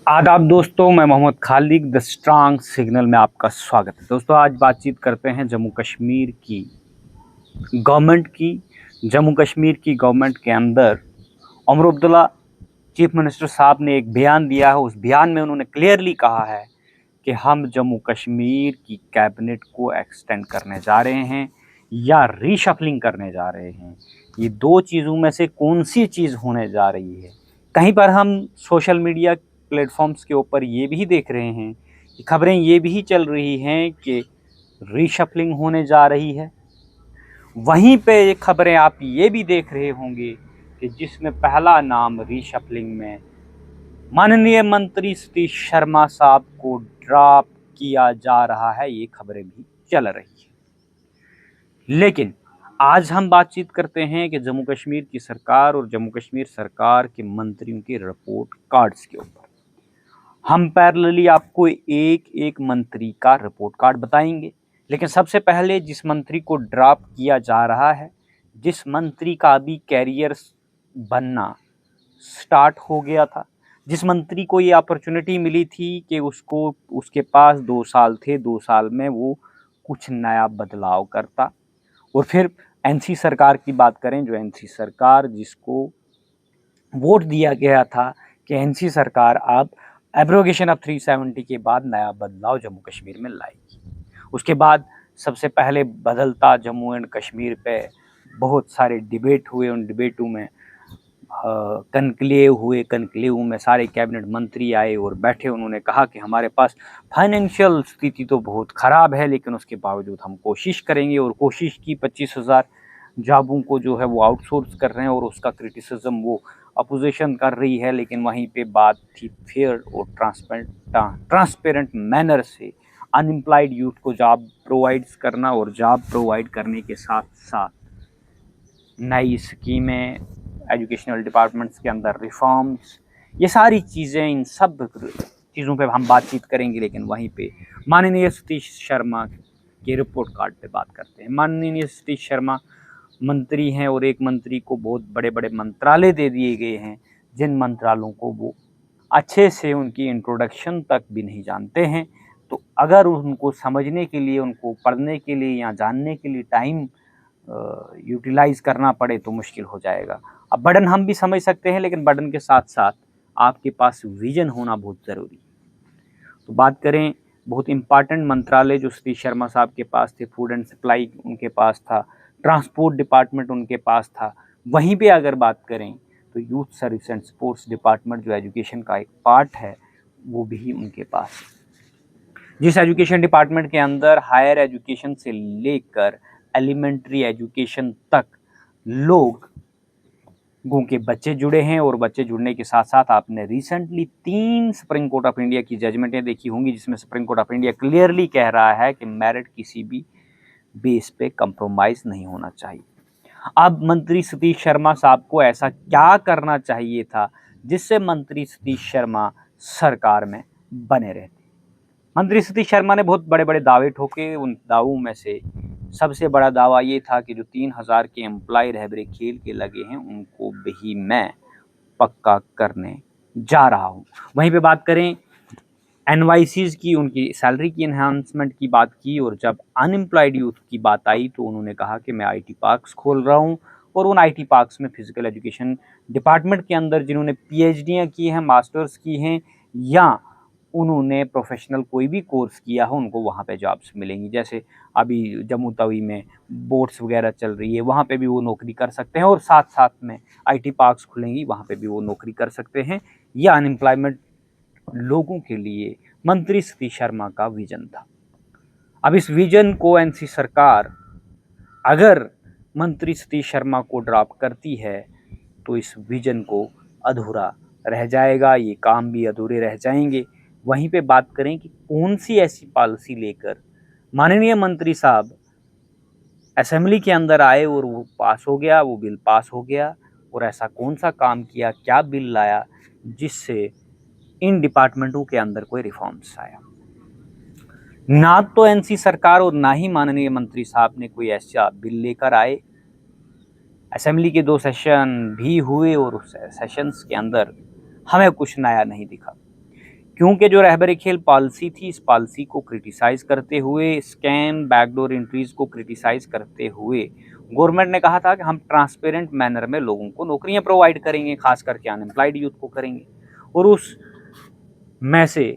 आदाब दोस्तों, मैं Mohammed Khalid the strong signal में आपका स्वागत है। दोस्तों, आज बातचीत करते हैं जम्मू कश्मीर की गवर्नमेंट की। जम्मू कश्मीर की गवर्नमेंट के अंदर उमर अब्दुल्ला चीफ मिनिस्टर साहब ने एक बयान दिया है। उस बयान में उन्होंने क्लियरली कहा है कि हम जम्मू कश्मीर की कैबिनेट को एक्सटेंड करने जा रहे हैं या रीशफलिंग करने जा रहे हैं। ये दो चीज़ों में से कौन सी चीज़ होने जा रही है? कहीं पर हम सोशल मीडिया प्लेटफॉर्म्स के ऊपर ये भी देख रहे हैं कि खबरें ये भी चल रही हैं कि रीशफलिंग होने जा रही है। वहीं पे ये खबरें आप ये भी देख रहे होंगे कि जिसमें पहला नाम रीशफलिंग में माननीय मंत्री सतीश शर्मा साहब को ड्रॉप किया जा रहा है। ये खबरें भी चल रही है। लेकिन आज हम बातचीत करते हैं कि जम्मू कश्मीर की सरकार और जम्मू कश्मीर सरकार के मंत्रियों के रिपोर्ट कार्ड्स के ऊपर। हम पैरेलली आपको एक एक मंत्री का रिपोर्ट कार्ड बताएंगे। लेकिन सबसे पहले जिस मंत्री को ड्रॉप किया जा रहा है, जिस मंत्री का अभी कैरियर बनना स्टार्ट हो गया था, जिस मंत्री को ये अपॉर्चुनिटी मिली थी कि उसके पास 2 साल थे, 2 साल में वो कुछ नया बदलाव करता। और फिर एनसी सरकार की बात करें, जो एनसी सरकार जिसको वोट दिया गया था कि एनसी सरकार अब एब्रोगेशन ऑफ 370 के बाद नया बदलाव जम्मू कश्मीर में लाएगी। उसके बाद सबसे पहले बदलता जम्मू एंड कश्मीर पे बहुत सारे डिबेट हुए। उन डिबेटों में कनक्लेव में सारे कैबिनेट मंत्री आए और बैठे। उन्होंने कहा कि हमारे पास फाइनेंशियल स्थिति तो बहुत ख़राब है, लेकिन उसके बावजूद हम कोशिश करेंगे। और कोशिश की 25,000 जॉबों को जो है वो आउटसोर्स कर रहे हैं और उसका क्रिटिसिज्म वो अपोजिशन कर रही है। लेकिन वहीं पे बात थी फेयर और ट्रांसपेरेंट मैनर से अनएम्प्लॉयड यूथ को जॉब प्रोवाइड्स करना और जॉब प्रोवाइड करने के साथ साथ नई स्कीमें, एजुकेशनल डिपार्टमेंट्स के अंदर रिफॉर्म्स, ये सारी चीज़ें, इन सब चीज़ों पे हम बातचीत करेंगे। लेकिन वहीं पे माननीय सतीश शर्मा के रिपोर्ट कार्ड पे बात करते हैं। माननीय सतीश शर्मा मंत्री हैं और एक मंत्री को बहुत बड़े बड़े मंत्रालय दे दिए गए हैं, जिन मंत्रालयों को वो अच्छे से उनकी इंट्रोडक्शन तक भी नहीं जानते हैं। तो अगर उनको समझने के लिए, उनको पढ़ने के लिए या जानने के लिए टाइम यूटिलाइज करना पड़े तो मुश्किल हो जाएगा। अब बर्डन हम भी समझ सकते हैं, लेकिन बर्डन के साथ साथ आपके पास विजन होना बहुत ज़रूरी है। तो बात करें बहुत इंपॉर्टेंट मंत्रालय जो सतीश शर्मा साहब के पास थे, फूड एंड सप्लाई उनके पास था, ट्रांसपोर्ट डिपार्टमेंट उनके पास था। वहीं पे अगर बात करें तो youth service and sports department जो एजुकेशन का एक पार्ट है, वो भी उनके पास है। जिस एजुकेशन डिपार्टमेंट के अंदर हायर एजुकेशन से लेकर एलिमेंट्री एजुकेशन तक लोगों के बच्चे जुड़े हैं। और बच्चे जुड़ने के साथ साथ आपने recently 3 supreme court of India की जजमेंटें देखी होंगी, जिसमें supreme court of India clearly कह रहा है कि मेरिट किसी भी बेस पे कंप्रोमाइज नहीं होना चाहिए। अब मंत्री सतीश शर्मा साहब को ऐसा क्या करना चाहिए था जिससे मंत्री सतीश शर्मा सरकार में बने रहते? मंत्री सतीश शर्मा ने बहुत बड़े बड़े दावे ठोके। उन दावों में से सबसे बड़ा दावा ये था कि जो 3,000 के एम्प्लॉय रहबरे खेल के लगे हैं, उनको भी मैं पक्का करने जा रहा हूँ। वहीं पे बात करें एनवाईसीज की, उनकी सैलरी की इन्हांसमेंट की बात की। और जब अनएम्प्लॉयड यूथ की बात आई तो उन्होंने कहा कि मैं आईटी पार्क्स खोल रहा हूँ और उन आईटी पार्क्स में फिजिकल एजुकेशन डिपार्टमेंट के अंदर जिन्होंने पीएचडियाँ की हैं, मास्टर्स की हैं, या उन्होंने प्रोफेशनल कोई भी कोर्स किया हो, उनको वहाँ पे जॉब्स मिलेंगी। जैसे अभी जम्मू तवी में बोट्स वगैरह चल रही है, वहाँ पे भी वो नौकरी कर सकते हैं। और साथ साथ में आईटी पार्क्स खुलेंगी, वहाँ पे भी वो नौकरी कर सकते हैं। या अनएम्प्लॉयमेंट लोगों के लिए मंत्री सतीश शर्मा का विजन था। अब इस विजन को एनसी सरकार अगर मंत्री सतीश शर्मा को ड्रॉप करती है तो इस विजन को अधूरा रह जाएगा, ये काम भी अधूरे रह जाएंगे। वहीं पे बात करें कि कौन सी ऐसी पॉलिसी लेकर माननीय मंत्री साहब असेंबली के अंदर आए और वो पास हो गया, वो बिल पास हो गया। और ऐसा कौन सा काम किया, क्या बिल लाया जिससे इन डिपार्टमेंटों के अंदर कोई रिफॉर्म्स आया? ना तो एनसी सरकार और ना ही माननीय मंत्री साहब ने कोई ऐसा बिल लेकर आए। असेंबली के 2 सेशन भी हुए और उस सेशंस के अंदर हमें कुछ नया नहीं दिखा। क्योंकि जो रहबरे खेल पॉलिसी थी, इस पॉलिसी को क्रिटिसाइज करते हुए, स्कैम बैकडोर एंट्रीज को क्रिटिसाइज करते हुए गवर्नमेंट ने कहा था कि हम ट्रांसपेरेंट मैनर में लोगों को नौकरियां प्रोवाइड करेंगे, खास करके अनएम्प्लॉयड यूथ को करेंगे। और उस में से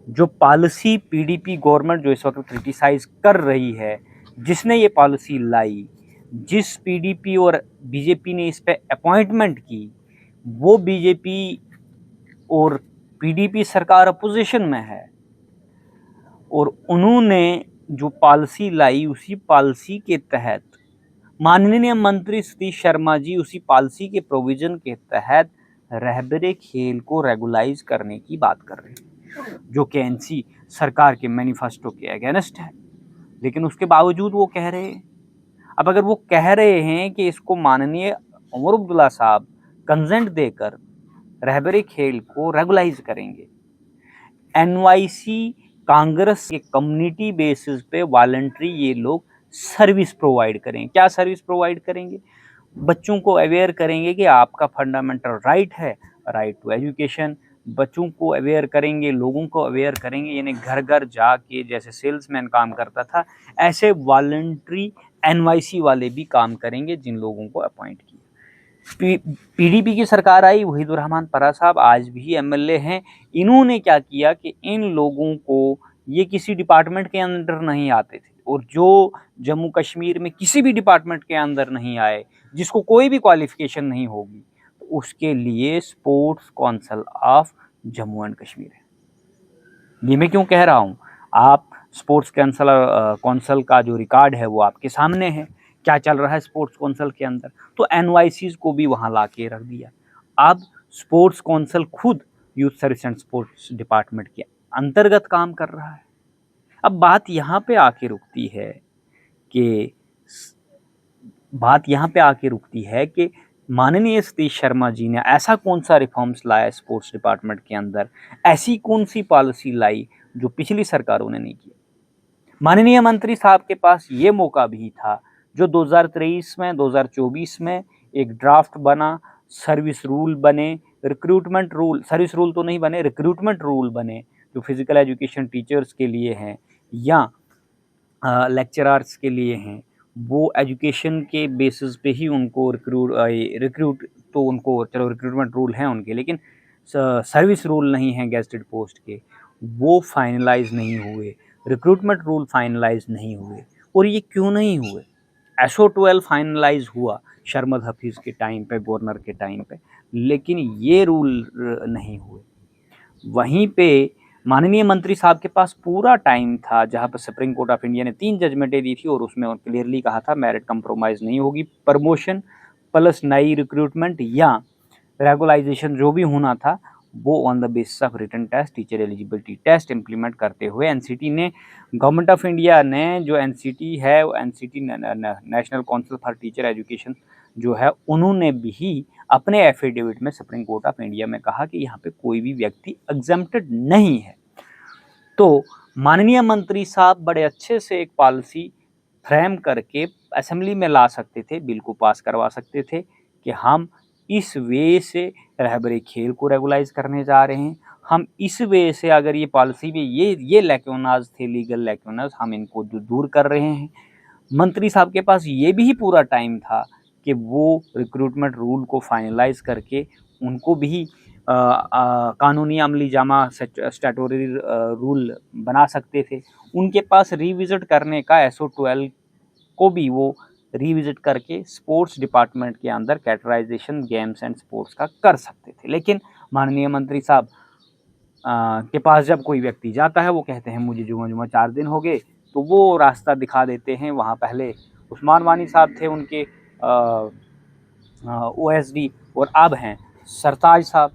जो पॉलिसी पीडीपी गवर्नमेंट जो इस वक्त क्रिटिसाइज कर रही है, जिसने ये पॉलिसी लाई, जिस पीडीपी और बीजेपी ने इस पे अपॉइंटमेंट की, वो बीजेपी और पीडीपी सरकार अपोजिशन में है और उन्होंने जो पॉलिसी लाई, उसी पॉलिसी के तहत माननीय मंत्री सतीश शर्मा जी उसी पॉलिसी के प्रोविजन के तहत रहबरे खेल को रेगुलाइज करने की बात कर रहे हैं, जो कि एनसी सरकार के मैनिफेस्टो के अगेंस्ट है। लेकिन उसके बावजूद वो कह रहे हैं, अब अगर वो कह रहे हैं कि इसको माननीय उमर अब्दुल्ला साहब कंसेंट देकर रहबरे खेल को रेगुलाइज करेंगे, एनवाईसी कांग्रेस के कम्युनिटी बेसिस पे वॉलंटरी ये लोग सर्विस प्रोवाइड करेंगे। क्या सर्विस प्रोवाइड करेंगे? बच्चों को अवेयर करेंगे कि आपका फंडामेंटल राइट है, राइट टू एजुकेशन। बच्चों को अवेयर करेंगे, लोगों को अवेयर करेंगे, यानी घर घर जाके जैसे सेल्समैन काम करता था, ऐसे वॉलंटरी एनवाईसी वाले भी काम करेंगे जिन लोगों को अपॉइंट किया। पीडीपी की सरकार आई, वहीदुर रहमान परा साहब आज भी एमएलए हैं। इन्होंने क्या किया कि इन लोगों को, ये किसी डिपार्टमेंट के अंदर नहीं आते थे और जो जम्मू कश्मीर में किसी भी डिपार्टमेंट के अंदर नहीं आए, जिसको कोई भी क्वालिफिकेशन नहीं होगी, तो उसके लिए sports council of Jammu and Kashmir है। ये मैं क्यों कह रहा हूँ? आप स्पोर्ट्स काउंसिल का जो रिकॉर्ड है वो आपके सामने है, क्या चल रहा है स्पोर्ट्स काउंसिल के अंदर। तो एनवाईसीज को भी वहाँ ला के रख दिया। अब स्पोर्ट्स काउंसिल खुद youth service and sports department के अंतर्गत काम कर रहा है। अब बात यहाँ पे आके रुकती है कि माननीय सतीश शर्मा जी ने ऐसा कौन सा रिफॉर्म्स लाया स्पोर्ट्स डिपार्टमेंट के अंदर, ऐसी कौन सी पॉलिसी लाई जो पिछली सरकारों ने नहीं की। माननीय मंत्री साहब के पास ये मौका भी था, जो 2023 में 2024 में एक ड्राफ्ट बना, सर्विस रूल बने, रिक्रूटमेंट रूल, सर्विस रूल तो नहीं बने, रिक्रूटमेंट रूल बने, जो फिजिकल एजुकेशन टीचर्स के लिए हैं या लेक्चरर्स के लिए हैं। वो एजुकेशन के बेसिस पे ही उनको रिक्रूट तो उनको, चलो रिक्रूटमेंट रूल हैं उनके, लेकिन सर्विस रूल नहीं हैं गेस्टेड पोस्ट के, वो फाइनलाइज नहीं हुए, रिक्रूटमेंट रूल फाइनलाइज नहीं हुए। और ये क्यों नहीं हुए? SO12 फाइनलाइज हुआ शर्मद हफीज़ के टाइम पे, गवर्नर के टाइम पे, लेकिन ये रूल नहीं हुए। वहीं पे माननीय मंत्री साहब के पास पूरा टाइम था, जहां पर सुप्रीम कोर्ट ऑफ इंडिया ने 3 जजमेंटें दी थी और उसमें क्लियरली कहा था मेरिट कंप्रोमाइज़ नहीं होगी, प्रमोशन प्लस नई रिक्रूटमेंट या रेगुलाइजेशन जो भी होना था वो on the basis of written test, teacher eligibility test implement करते हुए एनसीटी ने, गवर्नमेंट ऑफ इंडिया ने, जो एनसीटी है, NCT national council for teacher education जो है, उन्होंने भी अपने एफिडेविट में सुप्रीम कोर्ट ऑफ इंडिया में कहा कि यहाँ पे कोई भी व्यक्ति एग्जेम्प्टेड नहीं है। तो माननीय मंत्री साहब बड़े अच्छे से एक पॉलिसी फ्रेम करके असेंबली में ला सकते थे, बिल को पास करवा सकते थे कि हम इस वे से रहबरे खेल को रेगुलाइज करने जा रहे हैं, हम इस वे से, अगर ये पॉलिसी में ये लैक्यूनाज थे, लीगल लैक्यूनाज, हम इनको दूर कर रहे हैं। मंत्री साहब के पास ये भी पूरा टाइम था कि वो रिक्रूटमेंट रूल को फाइनलाइज करके उनको भी कानूनी अमली जामा स्टैट्यूटरी रूल बना सकते थे। उनके पास रिविजिट करने का SO12 को भी वो रिविजिट करके स्पोर्ट्स डिपार्टमेंट के अंदर कैटेगराइजेशन गेम्स एंड स्पोर्ट्स का कर सकते थे। लेकिन माननीय मंत्री साहब के पास जब कोई व्यक्ति जाता है, वो कहते हैं मुझे जुमा 4 दिन हो गए, तो वो रास्ता दिखा देते हैं। वहाँ पहले उस्मान वानी साहब थे उनके OSD और अब हैं सरताज साहब,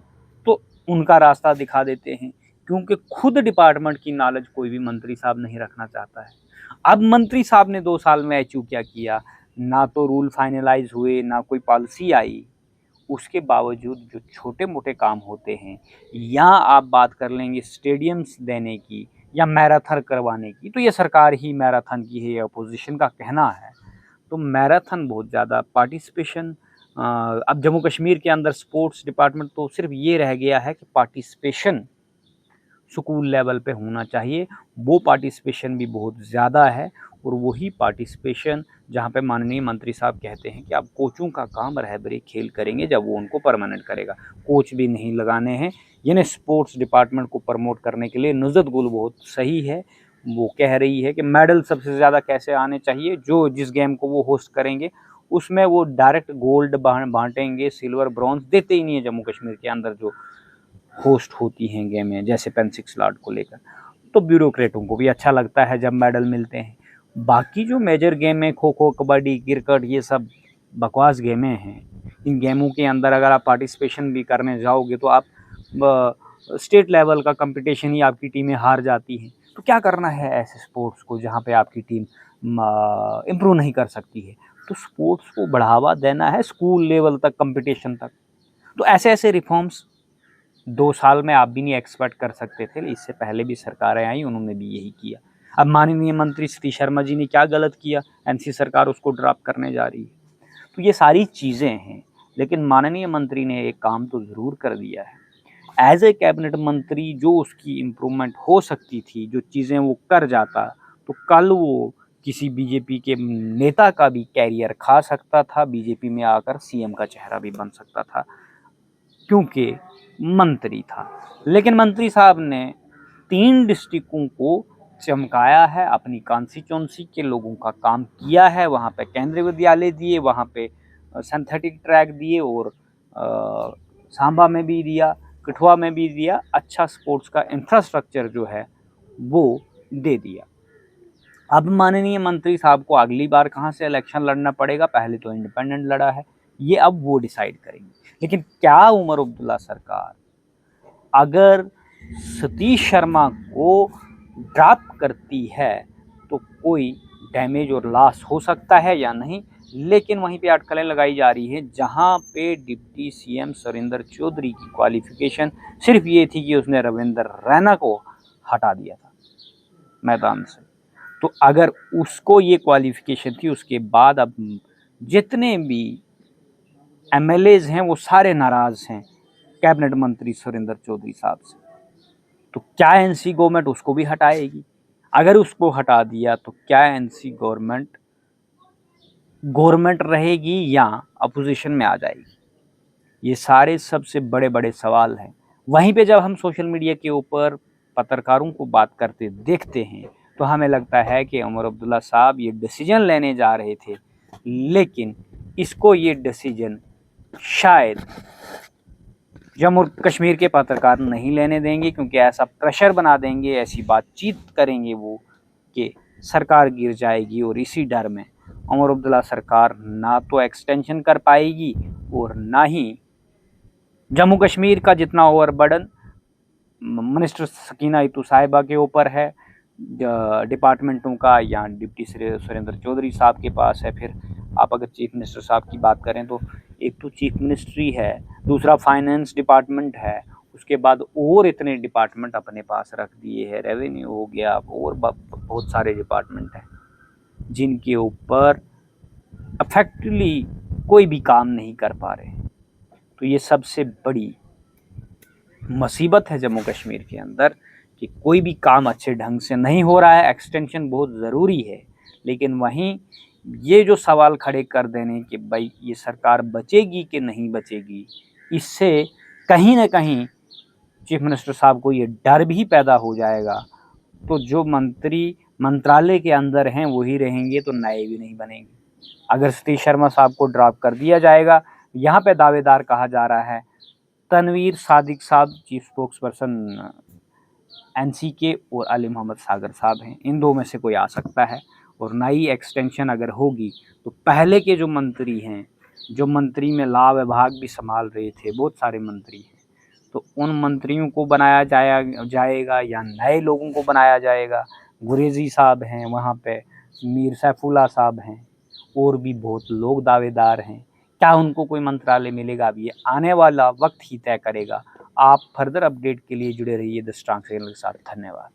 तो उनका रास्ता दिखा देते हैं, क्योंकि खुद डिपार्टमेंट की नॉलेज कोई भी मंत्री साहब नहीं रखना चाहता है। अब मंत्री साहब ने 2 साल में अचीव क्या किया? ना तो रूल फाइनलाइज हुए, ना कोई पॉलिसी आई। उसके बावजूद जो छोटे मोटे काम होते हैं, या आप बात कर लेंगे स्टेडियम्स देने की या मैराथन करवाने की, तो ये सरकार ही मैराथन की है, ये अपोजिशन का कहना है। तो मैराथन बहुत ज़्यादा पार्टिसिपेशन, अब जम्मू कश्मीर के अंदर स्पोर्ट्स डिपार्टमेंट तो सिर्फ ये रह गया है कि पार्टिसिपेशन स्कूल लेवल पे होना चाहिए। वो पार्टिसिपेशन भी बहुत ज़्यादा है और वही पार्टिसिपेशन जहाँ पे माननीय मंत्री साहब कहते हैं कि अब कोचों का काम रहबरे खेल करेंगे जब वो उनको परमानेंट करेगा। कोच भी नहीं लगाने हैं, यानी स्पोर्ट्स डिपार्टमेंट को प्रमोट करने के लिए नुज़रत गुल बहुत सही है। वो कह रही है कि मेडल सबसे ज़्यादा कैसे आने चाहिए, जो जिस गेम को वो होस्ट करेंगे उसमें वो डायरेक्ट गोल्ड बांटेंगे, सिल्वर ब्रॉन्ज देते ही नहीं है जम्मू कश्मीर के अंदर जो होस्ट होती हैं गेमें, जैसे पेंसिक स्लॉट को लेकर। तो ब्यूरोक्रेटों को भी अच्छा लगता है जब मेडल मिलते हैं। बाकी जो मेजर गेम है, खो खो, कबड्डी, क्रिकेट, ये सब बकवास गेमें हैं। इन गेमों के अंदर अगर आप पार्टिसिपेशन भी करने जाओगे तो आप स्टेट लेवल का कंपटीशन ही आपकी टीमें हार जाती हैं। तो क्या करना है ऐसे स्पोर्ट्स को जहाँ पे आपकी टीम इम्प्रूव नहीं कर सकती है। तो स्पोर्ट्स को बढ़ावा देना है स्कूल लेवल तक, कंपटीशन तक। तो ऐसे ऐसे रिफॉर्म्स 2 साल में आप भी नहीं एक्सपेक्ट कर सकते थे। इससे पहले भी सरकारें आई, उन्होंने भी यही किया। अब माननीय मंत्री श्री शर्मा जी ने क्या गलत किया, एनसी सरकार उसको ड्रॉप करने जा रही है। तो ये सारी चीज़ें हैं, लेकिन माननीय मंत्री ने एक काम तो ज़रूर कर दिया है। एज ए कैबिनेट मंत्री जो उसकी इम्प्रूवमेंट हो सकती थी, जो चीज़ें वो कर जाता, तो कल वो किसी बीजेपी के नेता का भी कैरियर खा सकता था, बीजेपी में आकर सीएम का चेहरा भी बन सकता था, क्योंकि मंत्री था। लेकिन मंत्री साहब ने 3 डिस्ट्रिक्टों को चमकाया है, अपनी कॉन्स्टिट्यूंसी के लोगों का काम किया है। वहाँ पे केंद्रीय विद्यालय दिए, वहाँ पे सिंथेटिक ट्रैक दिए और सांबा में भी दिया, कठुआ में भी दिया। अच्छा स्पोर्ट्स का इंफ्रास्ट्रक्चर जो है वो दे दिया। अब माननीय मंत्री साहब को अगली बार कहाँ से इलेक्शन लड़ना पड़ेगा, पहले तो इंडिपेंडेंट लड़ा है, ये अब वो डिसाइड करेंगे। लेकिन क्या उमर अब्दुल्ला सरकार अगर सतीश शर्मा को ड्रॉप करती है तो कोई डैमेज और लॉस हो सकता है या नहीं। लेकिन वहीं पे अटकलें लगाई जा रही है, जहां पे डिप्टी सीएम सुरेंद्र चौधरी की क्वालिफिकेशन सिर्फ ये थी कि उसने रविंद्र रैना को हटा दिया था मैदान से। तो अगर उसको ये क्वालिफिकेशन थी, उसके बाद अब जितने भी एमएलएज हैं वो सारे नाराज़ हैं कैबिनेट मंत्री सुरेंद्र चौधरी साहब से। तो क्या एनसी गवर्नमेंट उसको भी हटाएगी? अगर उसको हटा दिया तो क्या एनसी गवर्नमेंट रहेगी या अपोजिशन में आ जाएगी? ये सारे सबसे बड़े बड़े सवाल हैं। वहीं पे जब हम सोशल मीडिया के ऊपर पत्रकारों को बात करते देखते हैं तो हमें लगता है कि उमर अब्दुल्ला साहब ये डिसीजन लेने जा रहे थे, लेकिन इसको ये डिसीजन शायद जम्मू कश्मीर के पत्रकार नहीं लेने देंगे, क्योंकि ऐसा प्रेशर बना देंगे, ऐसी बातचीत करेंगे वो कि सरकार गिर जाएगी। और इसी डर में उमर अब्दुल्ला सरकार ना तो एक्सटेंशन कर पाएगी और ना ही जम्मू कश्मीर का जितना ओवरबर्डन मिनिस्टर सकीना इतू साहिबा के ऊपर है, डिपार्टमेंटों का, या डिप्टी सुरेंद्र चौधरी साहब के पास है। फिर आप अगर चीफ मिनिस्टर साहब की बात करें तो एक तो चीफ मिनिस्ट्री है, दूसरा फाइनेंस डिपार्टमेंट है, उसके बाद और इतने डिपार्टमेंट अपने पास रख दिए हैं, रेवेन्यू हो गया, और बहुत सारे डिपार्टमेंट हैं जिनके ऊपर इफेक्टिवली कोई भी काम नहीं कर पा रहे। तो ये सबसे बड़ी मुसीबत है जम्मू कश्मीर के अंदर कि कोई भी काम अच्छे ढंग से नहीं हो रहा है। एक्सटेंशन बहुत ज़रूरी है, लेकिन वहीं ये जो सवाल खड़े कर देने कि भाई ये सरकार बचेगी कि नहीं बचेगी, इससे कहीं ना कहीं चीफ मिनिस्टर साहब को ये डर भी पैदा हो जाएगा। तो जो मंत्री मंत्रालय के अंदर हैं वही रहेंगे, तो नए भी नहीं बनेंगे। अगर सतीश शर्मा साहब को ड्रॉप कर दिया जाएगा, यहाँ पे दावेदार कहा जा रहा है तनवीर सादिक साहब चीफ स्पोक्स पर्सन एनसी के, और अली मोहम्मद सागर साहब हैं। इन दो में से कोई आ सकता है। और नई एक्सटेंशन अगर होगी तो पहले के जो मंत्री हैं, जो मंत्री में लॉ विभाग भी संभाल रहे थे, बहुत सारे मंत्री हैं, तो उन मंत्रियों को बनाया जाएगा या नए लोगों को बनाया जाएगा। गुरेजी साहब हैं वहाँ पे, मीर सैफुल्ला साहब हैं, और भी बहुत लोग दावेदार हैं। क्या उनको कोई मंत्रालय मिलेगा, अब ये आने वाला वक्त ही तय करेगा। आप फर्दर अपडेट के लिए जुड़े रहिए द स्ट्रांग चैनल के साथ। धन्यवाद।